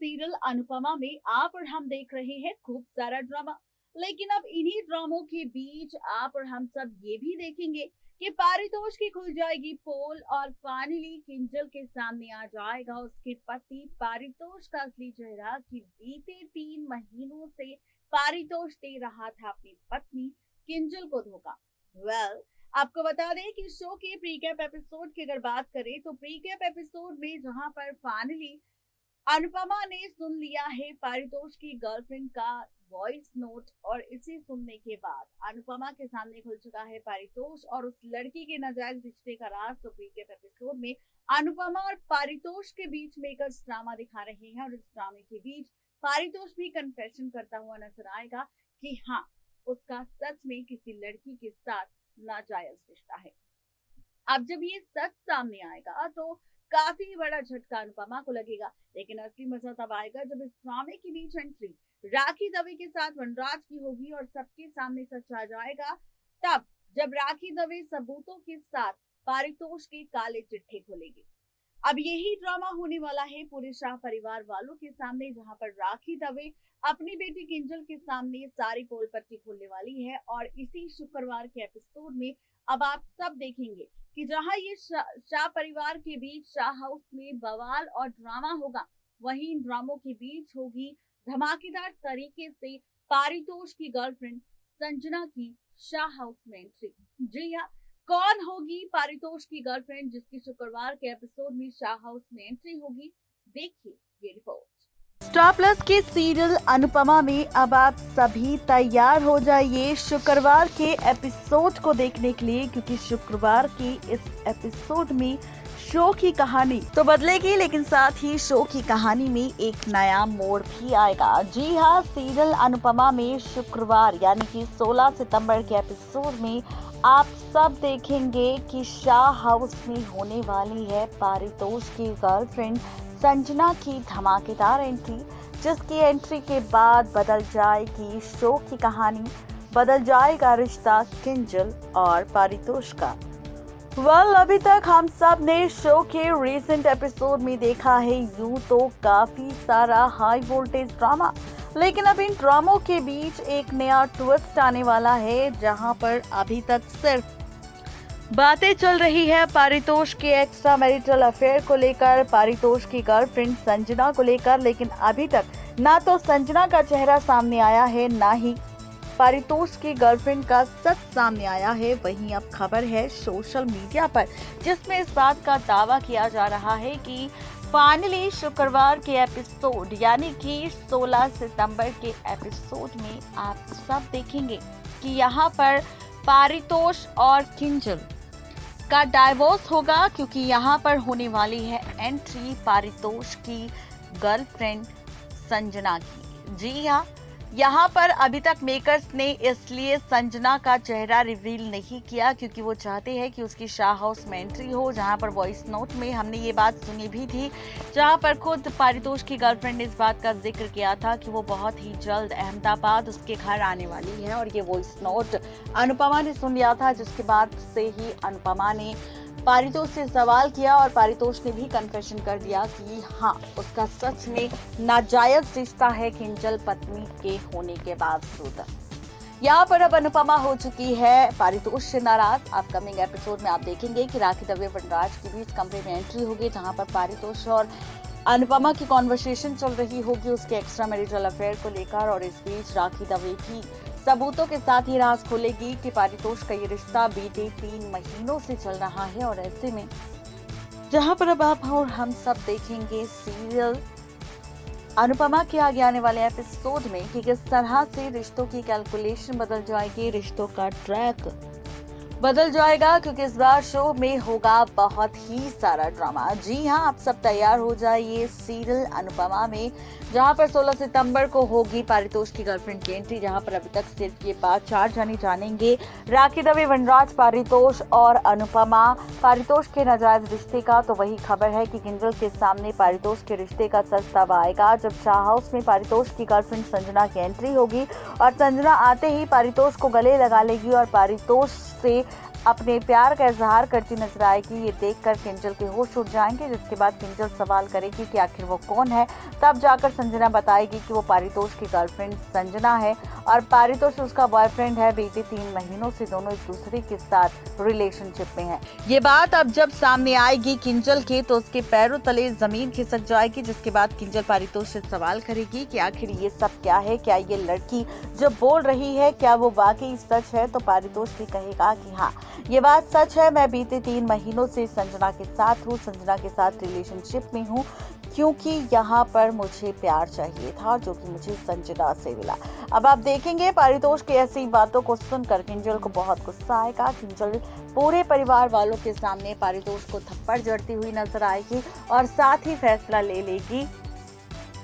Serial Anupama में आप और हम देख रहे हैं खूब सारा ड्रामा। लेकिन अब इन्हीं ड्रामों के बीच आप और हम सब ये भी देखेंगे कि पारितोष की खुल जाएगी पोल और फाइनली किंजल के सामने आ जाएगा उसके पति पारितोष का असली चेहरा कि बीते 3 महीनों से पारितोष दे रहा था अपनी पत्नी किंजल को धोखा। आपको बता दें कि शो के प्रीकैप एपिसोड की अगर बात करें तो प्रीकैप एपिसोड में जहां पर फाइनली अनुपमा ने सुन लिया है पारितोष की गर्लफ्रेंड का वॉइस नोट और इसे सुनने के बाद अनुपमा के सामने खुल चुका है पारितोष और उस लड़की के नाजायज रिश्ते का राज। तो प्रीकैप एपिसोड में अनुपमा और पारितोष के बीच मेकर्स ड्रामा दिखा रहे हैं और इस ड्रामे के बीच पारितोष भी कन्फेशन करता हुआ नजर आएगा कि हाँ, उसका सच में किसी लड़की के साथ नाजायज रिश्ता है। अब जब ये सच सामने आएगा तो काफी बड़ा झटका अनुपमा को लगेगा, लेकिन असली मजा तब आएगा जब इस ड्रामे के बीच एंट्री राखी दवे के साथ वनराज की होगी और सबके सामने सच आ जाएगा। तब जब राखी दवे सबूतों के साथ पारितोष के काले चिट्ठे खोलेगी। अब यही ड्रामा होने वाला है पूरे शाह परिवार वालों के सामने, जहां पर राखी दवे अपनी बेटी किंजल के सामने सारी पोल पट्टी खोलने वाली है। और इसी शुक्रवार के एपिसोड में अब आप सब देखेंगे कि जहां ये शाह परिवार के बीच शाह हाउस में बवाल और ड्रामा होगा, वहीं इन ड्रामों के बीच होगी धमाकेदार तरीके से पारितोष की गर्लफ्रेंड संजना की शाह हाउस में एंट्री। जी हाँ, कौन होगी पारितोष की गर्लफ्रेंड जिसकी शुक्रवार के एपिसोड में शाह हाउस में एंट्री होगी, देखिए ये रिपोर्ट। स्टार प्लस के सीरियल अनुपमा में अब आप सभी तैयार हो जाइए शुक्रवार के एपिसोड को देखने के लिए, क्योंकि शुक्रवार के इस एपिसोड में शो की कहानी तो बदलेगी, लेकिन साथ ही शो की कहानी में एक नया मोड़ भी आएगा। जी हाँ, सीरियल अनुपमा में शुक्रवार यानी कि 16 सितंबर के एपिसोड में आप सब देखेंगे कि शाह हाउस में होने वाली है पारितोष की गर्लफ्रेंड संजना की धमाकेदार एंट्री, जिसकी एंट्री के बाद बदल जाएगी शो की कहानी, बदल जाएगा रिश्ता किंजल और पारितोष का। अभी तक हम सब ने शो के रीसेंट एपिसोड में देखा है यूं तो काफी सारा हाई वोल्टेज ड्रामा, लेकिन अब इन ड्रामों के बीच एक नया ट्विस्ट आने वाला है, जहां पर अभी तक सिर्फ बातें चल रही है पारितोष के एक्स्ट्रा मैरिटल अफेयर को लेकर, पारितोष की गर्लफ्रेंड संजना को लेकर, लेकिन अभी तक ना तो संजना का चेहरा सामने आया है, ना ही पारितोष की गर्लफ्रेंड का सच सामने आया है। वहीं अब खबर है सोशल मीडिया पर, जिसमें इस बात का दावा किया जा रहा है कि फाइनली शुक्रवार के एपिसोड यानी कि 16 सितंबर के एपिसोड में आप सब देखेंगे कि यहाँ पर पारितोष और किंजल का डाइवोर्स होगा, क्योंकि यहाँ पर होने वाली है एंट्री पारितोष की गर्लफ्रेंड संजना की। जी हाँ, यहाँ पर अभी तक मेकर्स ने इसलिए संजना का चेहरा रिवील नहीं किया क्योंकि वो चाहते हैं कि उसकी शाह हाउस में एंट्री हो, जहाँ पर वॉइस नोट में हमने ये बात सुनी भी थी, जहाँ पर खुद पारितोष की गर्लफ्रेंड ने इस बात का जिक्र किया था कि वो बहुत ही जल्द अहमदाबाद उसके घर आने वाली है। और ये वॉइस नोट अनुपमा ने सुन लिया था, जिसके बाद से ही अनुपमा ने पारितोष से सवाल किया और पारितोष ने भी कन्फेशन कर दिया कि हाँ, उसका सच में नाजायज रिश्ता है किंजल पत्नी के होने के बावजूद। यहाँ पर अब अनुपमा हो चुकी है पारितोष से नाराज। अपकमिंग एपिसोड में आप देखेंगे कि राखी दवे वनराज के बीच कमरे में एंट्री होगी, जहाँ पर पारितोष और अनुपमा की कॉन्वर्सेशन चल रही होगी उसके एक्स्ट्रा मैरिटल अफेयर को लेकर। और इस बीच राखी दवे भी सबूतों के साथ ही राज खोलेगी कि पारितोष का ये रिश्ता बीते 3 महीनों से चल रहा है। और ऐसे में जहां पर अब आप और हम सब देखेंगे सीरियल अनुपमा के आगे आने वाले एपिसोड में कि किस तरह से रिश्तों की कैलकुलेशन बदल जाएगी, रिश्तों का ट्रैक बदल जाएगा, क्योंकि इस बार शो में होगा बहुत ही सारा ड्रामा। जी हाँ, आप सब तैयार हो जाइए सीरियल अनुपमा में, जहां पर 16 सितंबर को होगी पारितोष की गर्लफ्रेंड की एंट्री, जहां पर अभी तक सिर्फ ये बात 4 जाने जानेंगे, राखी दवे, वनराज, पारितोष और अनुपमा। पारितोष के नाजायज रिश्ते का तो वही खबर है कि किंजल के सामने पारितोष के रिश्ते का सच तब आएगा जब शाह हाउस में पारितोष की गर्लफ्रेंड संजना की एंट्री होगी और संजना आते ही पारितोष को गले लगा लेगी और पारितोष से अपने प्यार का इजहार करती नजर आएगी। ये देखकर किंजल के होश उड़ जाएंगे, जिसके बाद किंजल सवाल करेगी कि आखिर वो कौन है। तब जाकर संजना बताएगी कि वो पारितोष की गर्लफ्रेंड संजना है और पारितोष उसका बॉयफ्रेंड है। बीते 3 महीनों से दोनों एक दूसरे के साथ रिलेशनशिप में हैं। ये बात अब जब सामने आएगी किंजल के, तो उसके पैरों तले जमीन खिसक जाएगी, जिसके बाद किंजल पारितोष से सवाल करेगी कि आखिर ये सब क्या है, क्या ये लड़की जो बोल रही है क्या वो वाकई सच है। तो पारितोष भी कहेगा कि हाँ, ये बात सच है, मैं बीते 3 महीनों से संजना के साथ हूँ, संजना के साथ रिलेशनशिप में हूँ, क्योंकि यहाँ पर मुझे प्यार चाहिए था जो कि मुझे संजना से मिला। अब आप देखेंगे पारितोष की ऐसी बातों को सुनकर किंजल को बहुत गुस्सा आएगा। किंजल पूरे परिवार वालों के सामने पारितोष को थप्पड़ जड़ती हुई नजर आएगी और साथ ही फैसला ले लेगी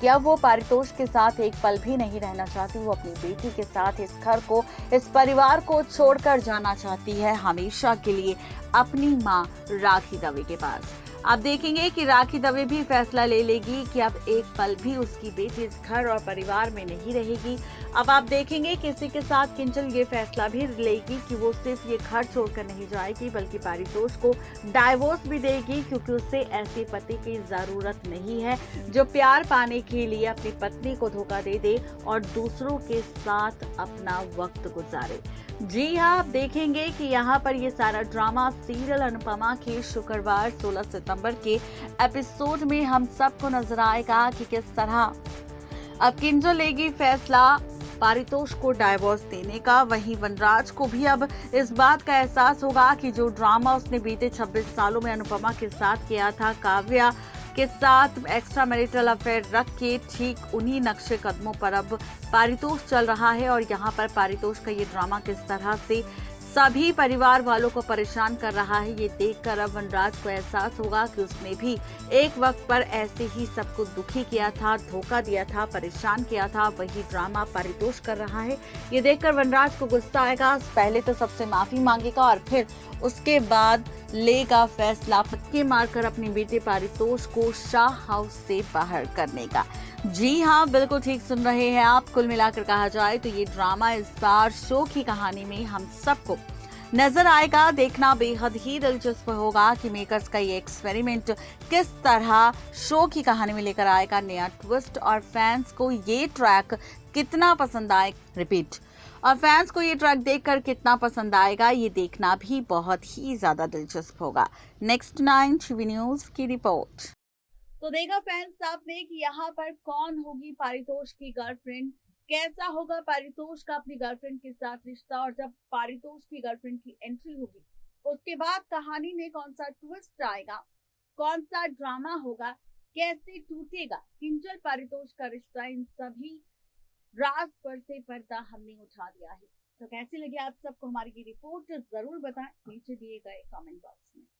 कि अब वो पारितोष के साथ एक पल भी नहीं रहना चाहती। वो अपनी बेटी के साथ इस घर को, इस परिवार को छोड़कर जाना चाहती है हमेशा के लिए अपनी माँ राखी दवे के पास। आप देखेंगे कि राखी दवे भी फैसला ले लेगी कि अब एक पल भी उसकी बेटी इस घर और परिवार में नहीं रहेगी। अब आप देखेंगे कि इसी के साथ किंजल ये फैसला भी लेगी कि वो सिर्फ ये घर छोड़कर नहीं जाएगी, बल्कि पारितोष को डाइवोर्स भी देगी, क्योंकि उसे ऐसे पति की जरूरत नहीं है जो प्यार पाने के लिए अपनी पत्नी को धोखा दे दे और दूसरों के साथ अपना वक्त गुजारे। जी हाँ, आप देखेंगे कि यहाँ पर ये सारा ड्रामा सीरियल अनुपमा के शुक्रवार 16 सितंबर के एपिसोड में हम सबको नजर आएगा कि किस तरह अब किंजल लेगी फैसला पारितोष को डाइवोर्स देने का। वहीं वनराज को भी अब इस बात का एहसास होगा कि जो ड्रामा उसने बीते 26 सालों में अनुपमा के साथ किया था, काव्या के साथ एक्स्ट्रा मैरिटल अफेयर रख के, ठीक उन्हीं नक्शे कदमों पर अब पारितोष चल रहा है। और यहाँ पर पारितोष का ये ड्रामा किस तरह से सभी परिवार वालों को परेशान कर रहा है, ये देखकर अब वनराज को एहसास होगा कि उसने भी एक वक्त पर ऐसे ही सबको दुखी किया था, धोखा दिया था, परेशान किया था। वही ड्रामा पारितोष कर रहा है। ये देखकर वनराज को गुस्सा आएगा। पहले तो सबसे माफी मांगेगा और फिर उसके बाद लेगा फैसला पक्के मारकर अपनी बेटे पारितोष को शाह हाउस से बाहर करने का। जी हाँ, बिल्कुल ठीक सुन रहे हैं आप। कुल मिलाकर कहा जाए तो ये ड्रामा इस बार शो की कहानी में हम सबको नजर आएगा। देखना बेहद ही दिलचस्प होगा कि मेकर्स का ये एक्सपेरिमेंट किस तरह शो की कहानी में लेकर आएगा नया ट्विस्ट, और फैंस को ये ट्रैक कितना पसंद आए और फैंस को ये ट्रैक देखकर कितना पसंद आएगा, ये देखना भी बहुत ही ज्यादा दिलचस्प होगा। नेक्स्ट 9 टीवी न्यूज की रिपोर्ट। तो देखा फैंस आपने कि यहाँ पर कौन होगी पारितोष की गर्लफ्रेंड, कैसा होगा पारितोष का अपनी गर्लफ्रेंड के साथ रिश्ता, और जब पारितोष की गर्लफ्रेंड की एंट्री होगी उसके बाद कहानी में कौन सा ट्विस्ट आएगा, कौन सा ड्रामा होगा, कैसे टूटेगा किंजल पारितोष का रिश्ता, इन सभी राज पर से पर्दा हमने उठा दिया है। तो कैसी लगी आप सबको हमारी ये रिपोर्ट, जरूर बताएं नीचे दिए गए कमेंट बॉक्स में।